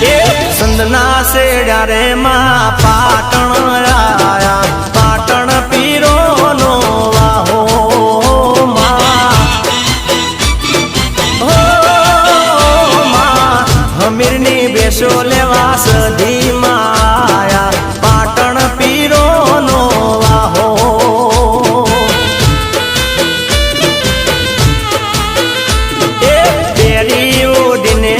સંદના સેડ્યા રે માં પાટણ આયા પાટણ પીરો નો વાહો માં હમીરની બેસો લે